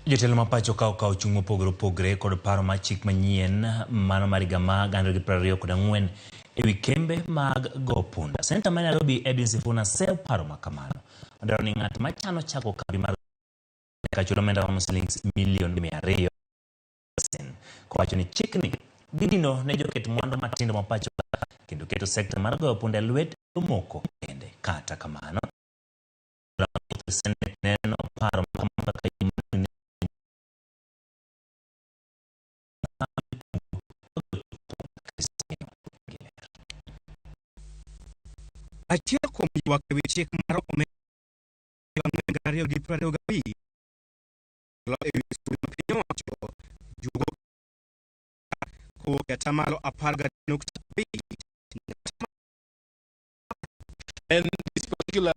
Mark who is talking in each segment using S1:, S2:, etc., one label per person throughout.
S1: Jotelo mapacho kao chung opogore kod paro mar chik manyien mano mar higa mar 2024 ewi kembe mag go punda. Seneta ma Nairobi Edwin Sifuna seyo paro makamano. Ondero ni ng'at machano chako kambi mar chulo omenda ma shillings milion 200 kowacho ni chikni dino ne joket mwandu matindo mapacho kendo keto sekta mar goyo punda lwet moko kende. Kata kamano Senate neno paro
S2: achiel kuom ywak ewi chik mar omenda ariyo gi 25 ewi sura ma piny owacho jugo kowuok e atamalo 10.5.
S3: And this particular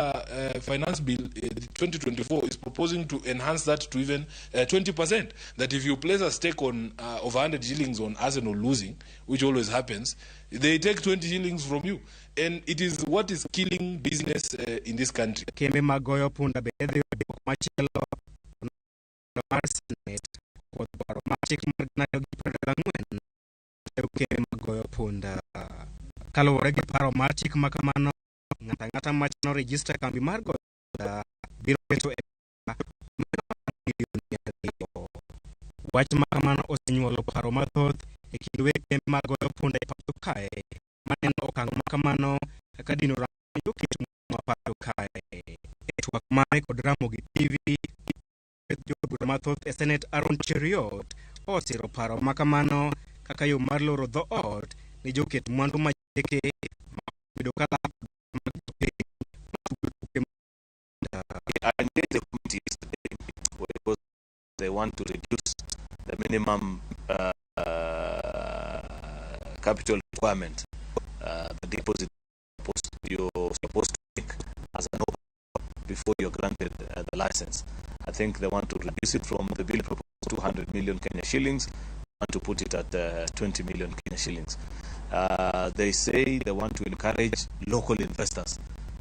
S3: finance bill, 2024, is proposing to enhance that to even 20%. That if you place a stake on of 100 shillings on Arsenal losing, which always happens, they take 20 shillings from you. And it is what is killing business in this country.
S2: Kembe magoyo punda bedhe machielo mar Senate kod paro mar chik mar 2024 kembe magoyo punda. Kaluwore gi paro mar chik makamano, ng'ata machano register kambi mar goyo punda biro keto wach makamano osenyuolo paro mathoth e kind weg kembe magoyo punda e pacho kae maneno okang' makamano kaka dino rango kit mapacho kae. E twak mare kod Ramogi TV, jobura mathoth e Senate Aaron Cheriot osiro paro makamano kaka yo mar loro dhoot ni joket mwandu majeke bedo kala
S4: they want to reduce the minimum capital requirement, the deposit you're supposed to make as an operator before you're granted the license. I think they want to reduce it from the bill proposed 200 million Kenya shillings, want to put it at 20 million Kenya shillings. They say they want to encourage local investors,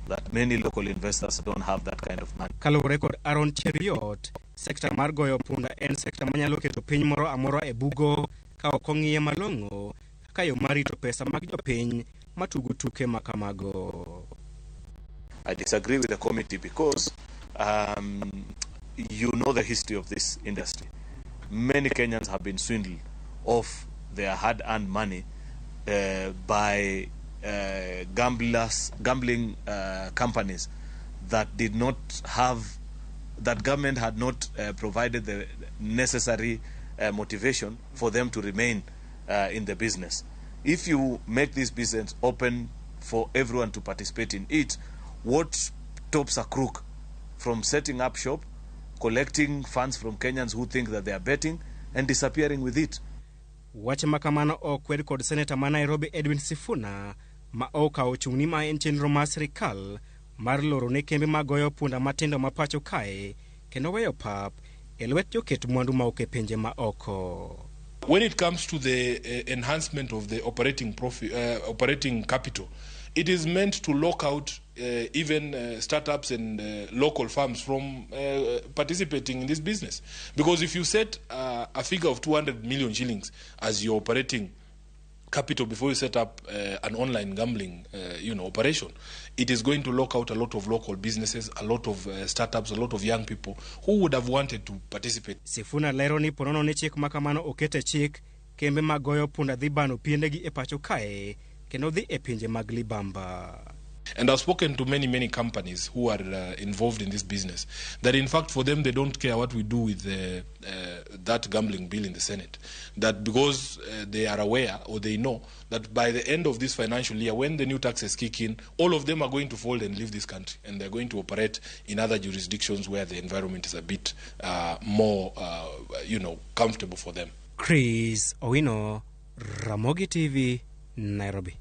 S4: that many local investors don't have that kind of money.
S2: Kalure kod Aaron Cheriot, sekta mar goyo punda en sekta manyalo keto piny moro amora e bugo ka ok ong'iye malong'o kaka yo mar rito pesa mag jopiny matugo tuke makamago.
S4: I disagree with the committee because you know the history of this industry. Many Kenyans have been swindled of their hard-earned money by gambling companies that did not have, that government had not provided the necessary motivation for them to remain in the business. If you make this business open for everyone to participate in it, what stops a crook from setting up shop, collecting funds from Kenyans who think that they are betting, and disappearing with it?
S2: Wache makamano okwed kod Seneta ma Nairobi Edwin Sifuna ma okawo chung'ni ma en chenro mar sirikal mar loro ne kembe magoyo punda matindo mapacho kae kendo weyo pap e lwet joket mwandu ma ok e pinje ma oko.
S3: When it comes to the enhancement of the operating capital, it is meant to lock out even startups and local firms from participating in this business. Because if you set a figure of 200 million shillings as your operating capital before you set up an online gambling operation, it is going to lock out a lot of local businesses, a lot of startups, a lot of young people who would have wanted to participate.
S2: Sifuna lero ni ponono ni chik makamano okete chik kembe magoyo punda dhi bano piendegi e pacho kae kendo dhi e pinje mag libamba.
S3: And I've spoken to many companies who are involved in this business, that in fact for them they don't care what we do with that gambling bill in the Senate. That because they are aware or they know that by the end of this financial year, when the new taxes kick in, all of them are going to fold and leave this country, and they're going to operate in other jurisdictions where the environment is a bit more, comfortable for them.
S2: Chris Owino, Ramogi TV, Nairobi.